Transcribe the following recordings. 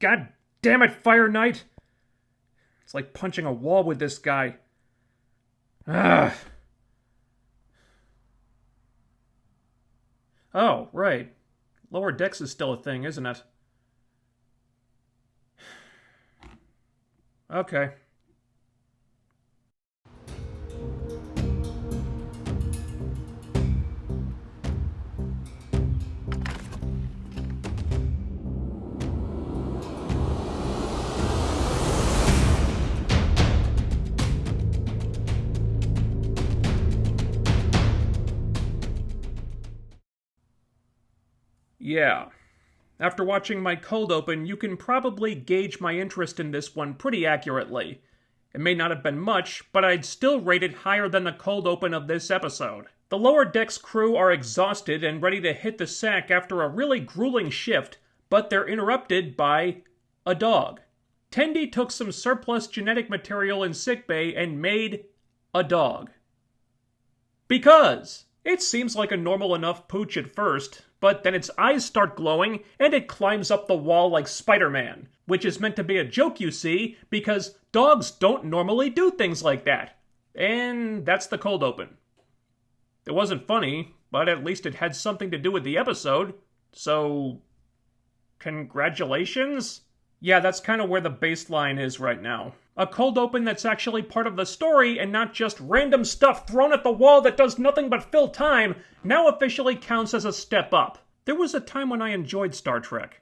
God damn it, Fire Knight! It's like punching a wall with this guy. Ugh. Oh, right. Lower decks is still a thing, isn't it? Okay. Yeah. After watching my cold open, you can probably gauge my interest in this one pretty accurately. It may not have been much, but I'd still rate it higher than the cold open of this episode. The Lower Decks crew are exhausted and ready to hit the sack after a really grueling shift, but they're interrupted by a dog. Tendi took some surplus genetic material in sickbay and made a dog. Because it seems like a normal enough pooch at first, but then its eyes start glowing and it climbs up the wall like Spider-Man, which is meant to be a joke, you see, because dogs don't normally do things like that. And that's the cold open. It wasn't funny, but at least it had something to do with the episode, so congratulations? Yeah, that's kind of where the baseline is right now. A cold open that's actually part of the story and not just random stuff thrown at the wall that does nothing but fill time now officially counts as a step up. There was a time when I enjoyed Star Trek.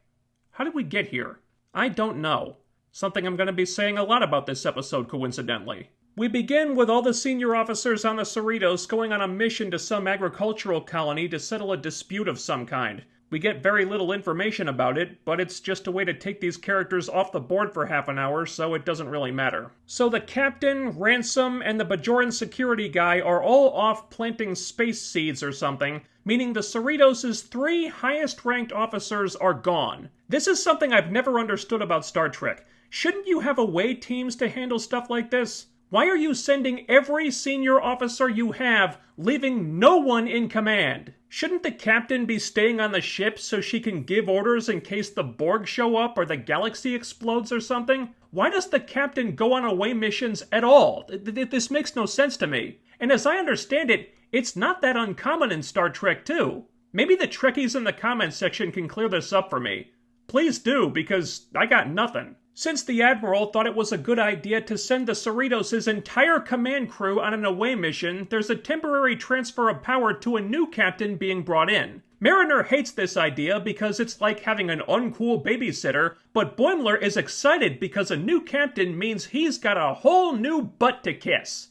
How did we get here? I don't know. Something I'm going to be saying a lot about this episode, coincidentally. We begin with all the senior officers on the Cerritos going on a mission to some agricultural colony to settle a dispute of some kind. We get very little information about it, but it's just a way to take these characters off the board for half an hour, so it doesn't really matter. So the captain, Ransom, and the Bajoran security guy are all off planting space seeds or something, meaning the Cerritos' 3 highest-ranked officers are gone. This is something I've never understood about Star Trek. Shouldn't you have away teams to handle stuff like this? Why are you sending every senior officer you have, leaving no one in command? Shouldn't the captain be staying on the ship so she can give orders in case the Borg show up or the galaxy explodes or something? Why does the captain go on away missions at all? This makes no sense to me. And as I understand it, it's not that uncommon in Star Trek too. Maybe the Trekkies in the comments section can clear this up for me. Please do, because I got nothing. Since the Admiral thought it was a good idea to send the Cerritos' entire command crew on an away mission, there's a temporary transfer of power to a new captain being brought in. Mariner hates this idea because it's like having an uncool babysitter, but Boimler is excited because a new captain means he's got a whole new butt to kiss.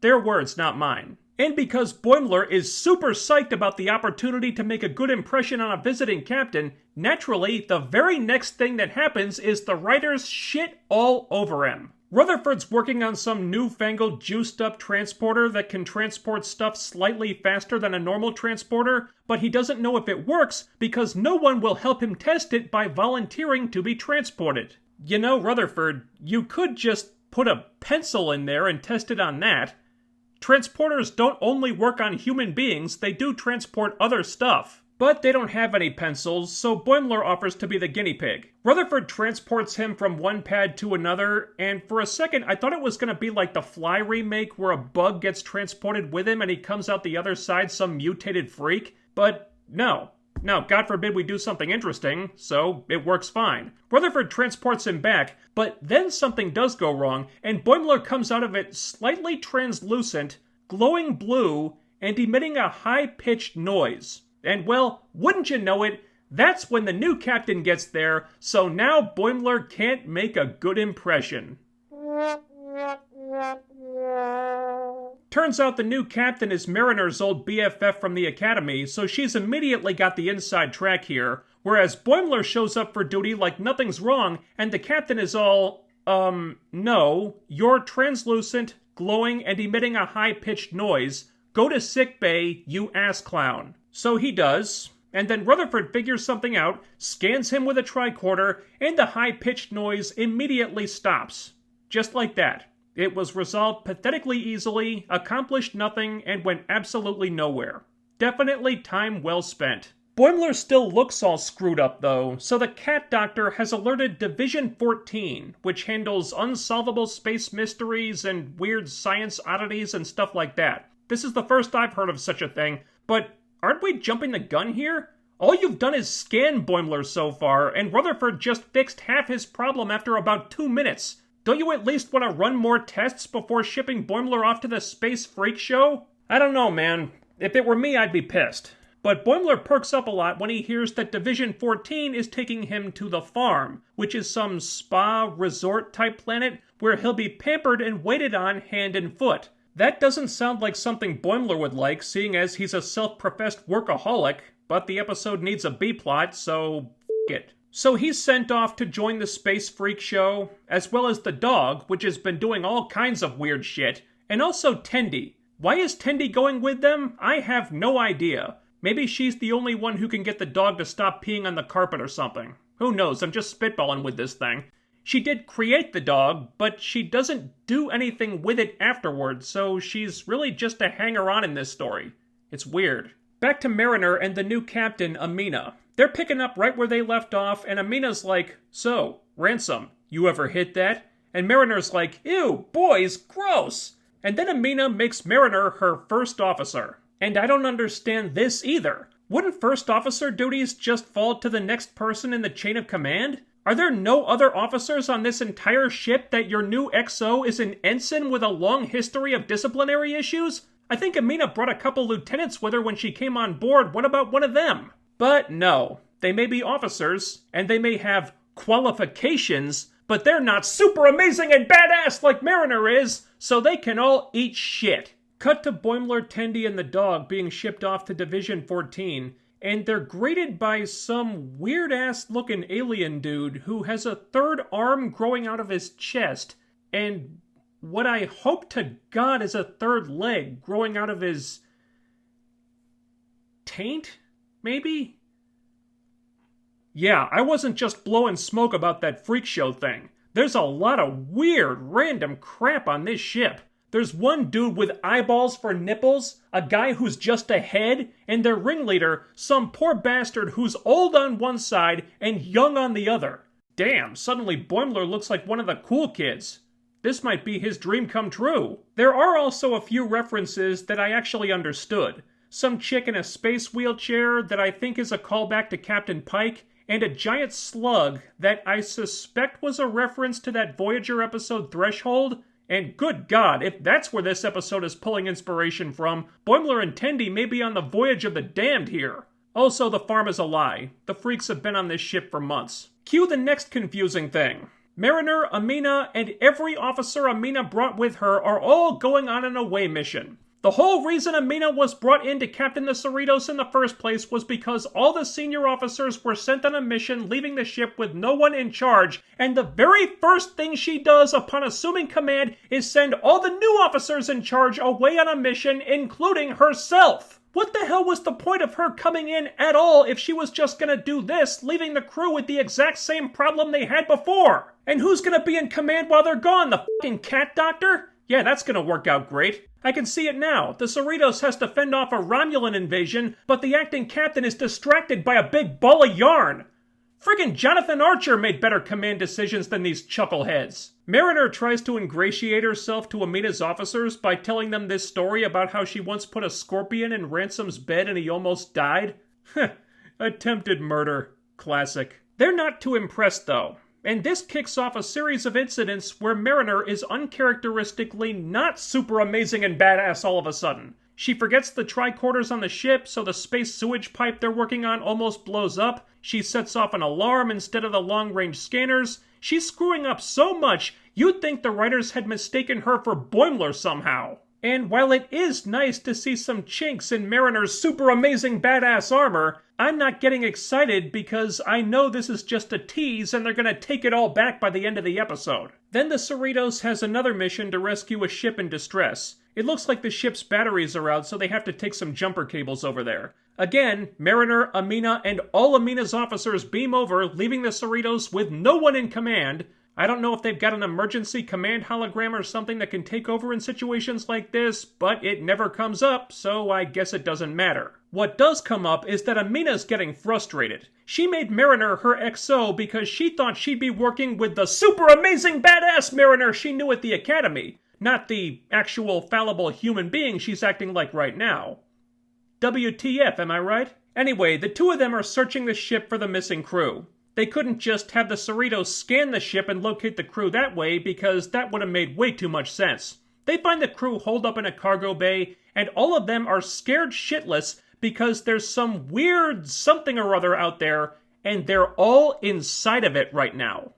Their words, not mine. And because Boimler is super psyched about the opportunity to make a good impression on a visiting captain, naturally, the very next thing that happens is the writers shit all over him. Rutherford's working on some newfangled juiced-up transporter that can transport stuff slightly faster than a normal transporter, but he doesn't know if it works because no one will help him test it by volunteering to be transported. You know, Rutherford, you could just put a pencil in there and test it on that. Transporters don't only work on human beings, they do transport other stuff. But they don't have any pencils, so Boimler offers to be the guinea pig. Rutherford transports him from one pad to another, and for a second I thought it was going to be like the Fly remake where a bug gets transported with him and he comes out the other side some mutated freak. But no. Now, God forbid we do something interesting, so it works fine. Rutherford transports him back, but then something does go wrong, and Boimler comes out of it slightly translucent, glowing blue, and emitting a high-pitched noise. And well, wouldn't you know it, that's when the new captain gets there, so now Boimler can't make a good impression. Turns out the new captain is Mariner's old BFF from the academy, so she's immediately got the inside track here, whereas Boimler shows up for duty like nothing's wrong, and the captain is all, no, you're translucent, glowing, and emitting a high-pitched noise. Go to sickbay, you ass clown. So he does, and then Rutherford figures something out, scans him with a tricorder, and the high-pitched noise immediately stops. Just like that. It was resolved pathetically easily, accomplished nothing, and went absolutely nowhere. Definitely time well spent. Boimler still looks all screwed up though, so the cat doctor has alerted Division 14, which handles unsolvable space mysteries and weird science oddities and stuff like that. This is the first I've heard of such a thing, but aren't we jumping the gun here? All you've done is scan Boimler so far, and Rutherford just fixed half his problem after about 2 minutes. Don't you at least want to run more tests before shipping Boimler off to the space freak show? I don't know, man. If it were me, I'd be pissed. But Boimler perks up a lot when he hears that Division 14 is taking him to the farm, which is some spa resort type planet where he'll be pampered and waited on hand and foot. That doesn't sound like something Boimler would like, seeing as he's a self-professed workaholic, but the episode needs a B-plot, so f*** it. So he's sent off to join the space freak show, as well as the dog, which has been doing all kinds of weird shit, and also Tendi. Why is Tendi going with them? I have no idea. Maybe she's the only one who can get the dog to stop peeing on the carpet or something. Who knows, I'm just spitballing with this thing. She did create the dog, but she doesn't do anything with it afterwards, so she's really just a hanger-on in this story. It's weird. Back to Mariner and the new captain, Amina. They're picking up right where they left off, and Amina's like, "So, Ransom, you ever hit that?" And Mariner's like, "Ew, boys, gross!" And then Amina makes Mariner her first officer. And I don't understand this either. Wouldn't first officer duties just fall to the next person in the chain of command? Are there no other officers on this entire ship that your new XO is an ensign with a long history of disciplinary issues? I think Amina brought a couple lieutenants with her when she came on board. What about one of them? But no. They may be officers, and they may have qualifications, but they're not super amazing and badass like Mariner is, so they can all eat shit. Cut to Boimler, Tendi, and the dog being shipped off to Division 14, and they're greeted by some weird-ass looking alien dude who has a third arm growing out of his chest, and what I hope to God is a third leg growing out of his taint, maybe? Yeah, I wasn't just blowing smoke about that freak show thing. There's a lot of weird, random crap on this ship. There's one dude with eyeballs for nipples, a guy who's just a head, and their ringleader, some poor bastard who's old on one side and young on the other. Damn, suddenly Boimler looks like one of the cool kids. This might be his dream come true. There are also a few references that I actually understood. Some chick in a space wheelchair that I think is a callback to Captain Pike, and a giant slug that I suspect was a reference to that Voyager episode Threshold. And good God, if that's where this episode is pulling inspiration from, Boimler and Tendi may be on the voyage of the damned here. Also, the farm is a lie. The freaks have been on this ship for months. Cue the next confusing thing. Mariner, Amina, and every officer Amina brought with her are all going on an away mission. The whole reason Amina was brought in to captain the Cerritos in the first place was because all the senior officers were sent on a mission leaving the ship with no one in charge, and the very first thing she does upon assuming command is send all the new officers in charge away on a mission, including herself. What the hell was the point of her coming in at all if she was just gonna do this, leaving the crew with the exact same problem they had before? And who's gonna be in command while they're gone, the fucking cat doctor? Yeah, that's gonna work out great. I can see it now. The Cerritos has to fend off a Romulan invasion, but the acting captain is distracted by a big ball of yarn. Friggin' Jonathan Archer made better command decisions than these chuckleheads. Mariner tries to ingratiate herself to Amina's officers by telling them this story about how she once put a scorpion in Ransom's bed and he almost died. Attempted murder. Classic. They're not too impressed, though. And this kicks off a series of incidents where Mariner is uncharacteristically not super amazing and badass all of a sudden. She forgets the tricorders on the ship, so the space sewage pipe they're working on almost blows up. She sets off an alarm instead of the long-range scanners. She's screwing up so much, you'd think the writers had mistaken her for Boimler somehow. And while it is nice to see some chinks in Mariner's super amazing badass armor, I'm not getting excited because I know this is just a tease and they're gonna take it all back by the end of the episode. Then the Cerritos has another mission to rescue a ship in distress. It looks like the ship's batteries are out, so they have to take some jumper cables over there. Again, Mariner, Amina, and all Amina's officers beam over, leaving the Cerritos with no one in command. I don't know if they've got an emergency command hologram or something that can take over in situations like this, but it never comes up, so I guess it doesn't matter. What does come up is that Amina's getting frustrated. She made Mariner her XO because she thought she'd be working with the super amazing badass Mariner she knew at the academy, not the actual fallible human being she's acting like right now. WTF, am I right? Anyway, the two of them are searching the ship for the missing crew. They couldn't just have the Cerritos scan the ship and locate the crew that way because that would have made way too much sense. They find the crew holed up in a cargo bay, and all of them are scared shitless because there's some weird something or other out there, and they're all inside of it right now.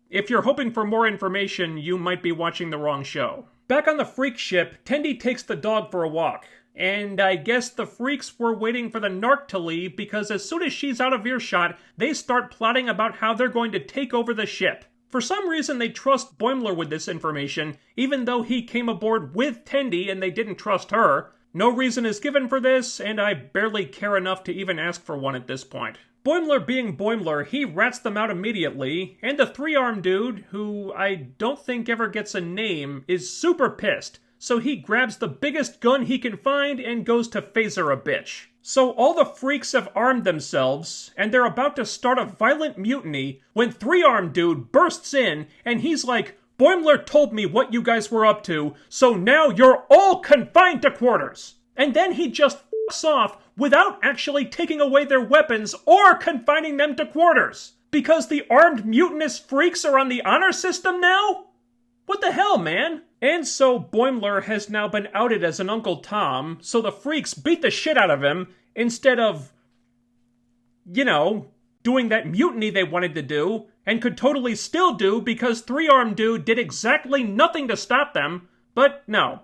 If you're hoping for more information, you might be watching the wrong show. Back on the freak ship, Tendi takes the dog for a walk. And I guess the freaks were waiting for the narc to leave because as soon as she's out of earshot, they start plotting about how they're going to take over the ship. For some reason, they trust Boimler with this information, even though he came aboard with Tendi and they didn't trust her. No reason is given for this, and I barely care enough to even ask for one at this point. Boimler being Boimler, he rats them out immediately, and the three-armed dude, who I don't think ever gets a name, is super pissed. So he grabs the biggest gun he can find and goes to phaser a bitch. So all the freaks have armed themselves, and they're about to start a violent mutiny when Three-Armed Dude bursts in, and he's like, Boimler told me what you guys were up to, so now you're all confined to quarters. And then he just fucks off without actually taking away their weapons or confining them to quarters. Because the armed mutinous freaks are on the honor system now? What the hell, man? And so Boimler has now been outed as an Uncle Tom, so the freaks beat the shit out of him instead of, you know, doing that mutiny they wanted to do, and could totally still do because Three-Armed Dude did exactly nothing to stop them. But no,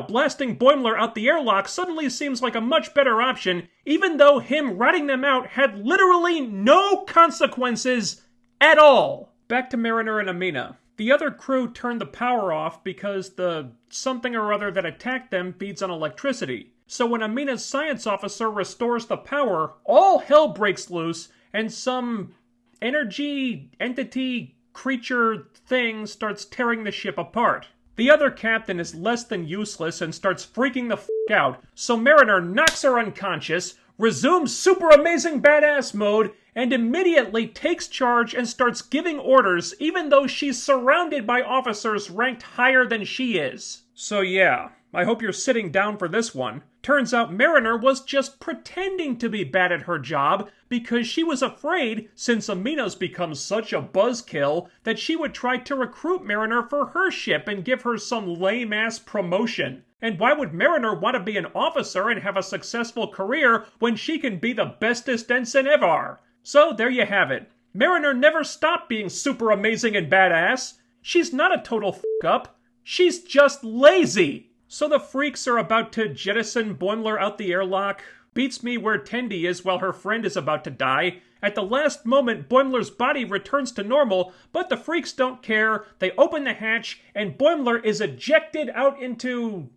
blasting Boimler out the airlock suddenly seems like a much better option, even though him ratting them out had literally no consequences at all. Back to Mariner and Amina. The other crew turned the power off because the something or other that attacked them feeds on electricity. So when Amina's science officer restores the power, all hell breaks loose and some energy, entity, creature thing starts tearing the ship apart. The other captain is less than useless and starts freaking the f*** out, so Mariner knocks her unconscious, resumes super amazing badass mode, and immediately takes charge and starts giving orders even though she's surrounded by officers ranked higher than she is. So yeah, I hope you're sitting down for this one. Turns out Mariner was just pretending to be bad at her job because she was afraid, since Amina's become such a buzzkill, that she would try to recruit Mariner for her ship and give her some lame-ass promotion. And why would Mariner want to be an officer and have a successful career when she can be the bestest ensign ever? So there you have it. Mariner never stopped being super amazing and badass. She's not a total f***up. She's just lazy. So the freaks are about to jettison Boimler out the airlock. Beats me where Tendi is while her friend is about to die. At the last moment, Boimler's body returns to normal, but the freaks don't care. They open the hatch, and Boimler is ejected out into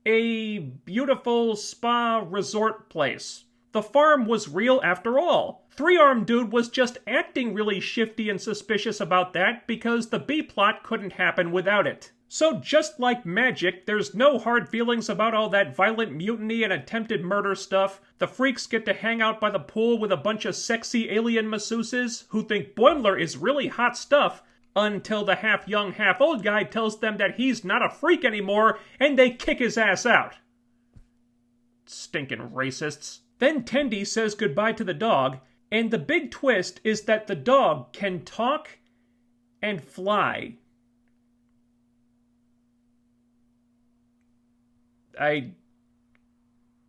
a beautiful spa resort place. The farm was real after all. Three-Armed Dude was just acting really shifty and suspicious about that because the B-plot couldn't happen without it. So just like magic, there's no hard feelings about all that violent mutiny and attempted murder stuff. The freaks get to hang out by the pool with a bunch of sexy alien masseuses who think Boimler is really hot stuff, until the half-young, half-old guy tells them that he's not a freak anymore, and they kick his ass out. Stinking racists. Then Tendi says goodbye to the dog, and the big twist is that the dog can talk and fly. I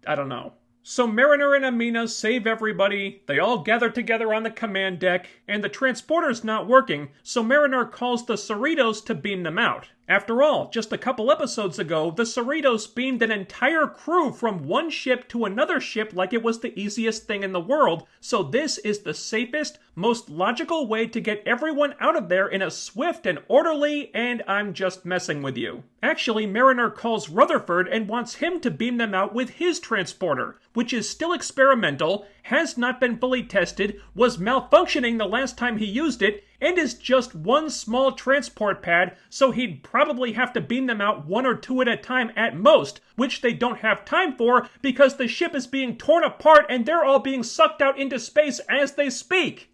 don't know. So Mariner and Amina save everybody, they all gather together on the command deck, and the transporter's not working, so Mariner calls the Cerritos to beam them out. After all, just a couple episodes ago, the Cerritos beamed an entire crew from one ship to another ship like it was the easiest thing in the world, so this is the safest, most logical way to get everyone out of there in a swift and orderly, and I'm just messing with you. Actually, Mariner calls Rutherford and wants him to beam them out with his transporter, which is still experimental, has not been fully tested, was malfunctioning the last time he used it, and is just one small transport pad, so he'd probably have to beam them out one or two at a time at most, which they don't have time for because the ship is being torn apart and they're all being sucked out into space as they speak.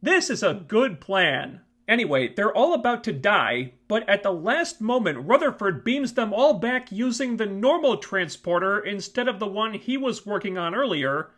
This is a good plan. Anyway, they're all about to die, but at the last moment, Rutherford beams them all back using the normal transporter instead of the one he was working on earlier,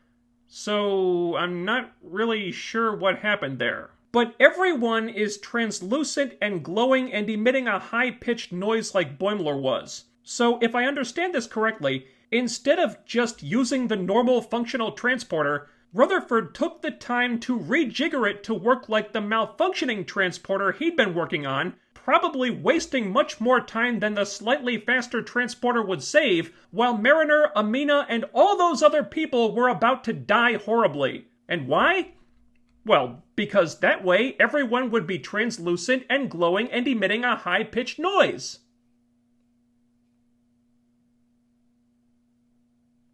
so I'm not really sure what happened there. But everyone is translucent and glowing and emitting a high-pitched noise like Boimler was. So if I understand this correctly, instead of just using the normal functional transporter, Rutherford took the time to rejigger it to work like the malfunctioning transporter he'd been working on, probably wasting much more time than the slightly faster transporter would save, while Mariner, Amina, and all those other people were about to die horribly. And why? Well, because that way everyone would be translucent and glowing and emitting a high-pitched noise.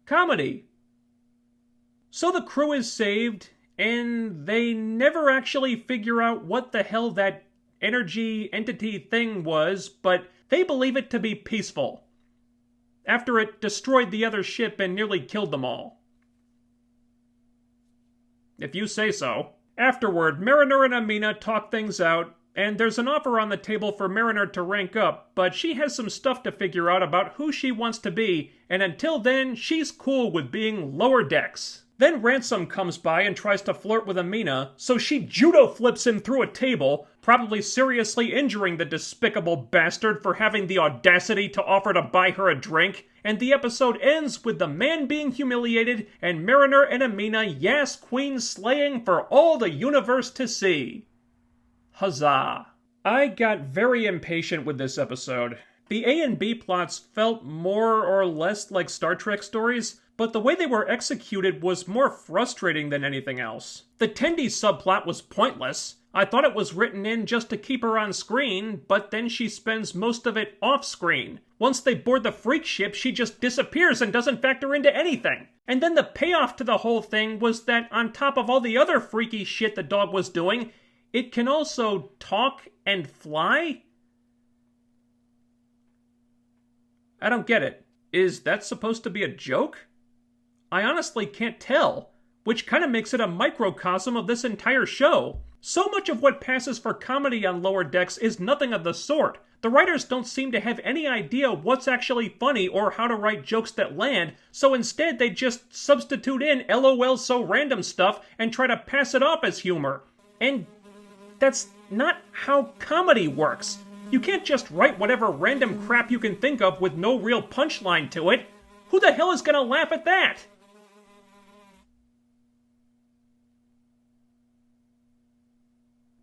Comedy. So the crew is saved, and they never actually figure out what the hell that energy entity thing was, but they believe it to be peaceful, after it destroyed the other ship and nearly killed them all. If you say so. Afterward, Mariner and Amina talk things out, and there's an offer on the table for Mariner to rank up, but she has some stuff to figure out about who she wants to be, and until then, she's cool with being lower decks. Then Ransom comes by and tries to flirt with Amina, so she judo flips him through a table, probably seriously injuring the despicable bastard for having the audacity to offer to buy her a drink, and the episode ends with the man being humiliated and Mariner and Amina Yas Queen slaying for all the universe to see. Huzzah. I got very impatient with this episode. The A and B plots felt more or less like Star Trek stories, but the way they were executed was more frustrating than anything else. The Tendi subplot was pointless. I thought it was written in just to keep her on screen, but then she spends most of it off screen. Once they board the freak ship, she just disappears and doesn't factor into anything. And then the payoff to the whole thing was that on top of all the other freaky shit the dog was doing, it can also talk and fly? I don't get it. Is that supposed to be a joke? I honestly can't tell, which kind of makes it a microcosm of this entire show. So much of what passes for comedy on Lower Decks is nothing of the sort. The writers don't seem to have any idea what's actually funny or how to write jokes that land, so instead they just substitute in LOL so random stuff and try to pass it off as humor. And that's not how comedy works. You can't just write whatever random crap you can think of with no real punchline to it. Who the hell is gonna laugh at that?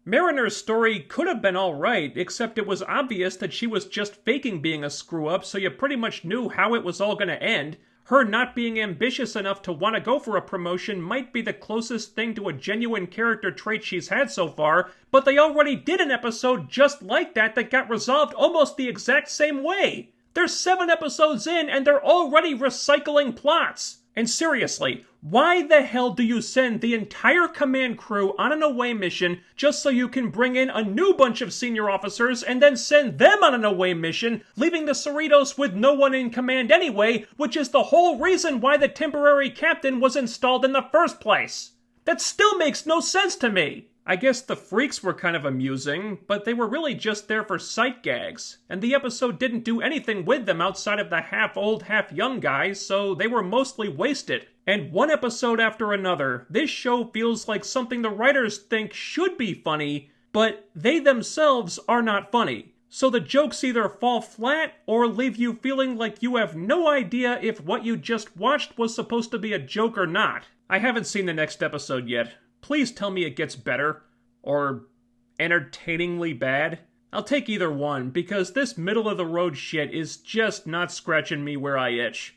Mariner's story could have been alright, except it was obvious that she was just faking being a screw-up, so you pretty much knew how it was all gonna end. Her not being ambitious enough to want to go for a promotion might be the closest thing to a genuine character trait she's had so far, but they already did an episode just like that got resolved almost the exact same way. They're 7 episodes in and they're already recycling plots. And seriously, why the hell do you send the entire command crew on an away mission just so you can bring in a new bunch of senior officers and then send them on an away mission, leaving the Cerritos with no one in command anyway, which is the whole reason why the temporary captain was installed in the first place? That still makes no sense to me. I guess the freaks were kind of amusing, but they were really just there for sight gags, and the episode didn't do anything with them outside of the half-old, half-young guys, so they were mostly wasted. And one episode after another, this show feels like something the writers think should be funny, but they themselves are not funny. So the jokes either fall flat or leave you feeling like you have no idea if what you just watched was supposed to be a joke or not. I haven't seen the next episode yet. Please tell me it gets better, or entertainingly bad. I'll take either one, because this middle-of-the-road shit is just not scratching me where I itch.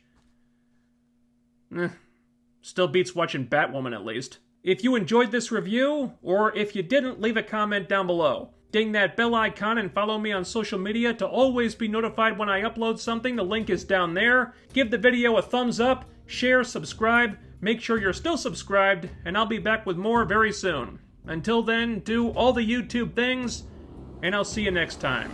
Still beats watching Batwoman at least. If you enjoyed this review, or if you didn't, leave a comment down below. Ding that bell icon and follow me on social media to always be notified when I upload something. The link is down there. Give the video a thumbs up, share, subscribe. Make sure you're still subscribed, and I'll be back with more very soon. Until then, do all the YouTube things, and I'll see you next time.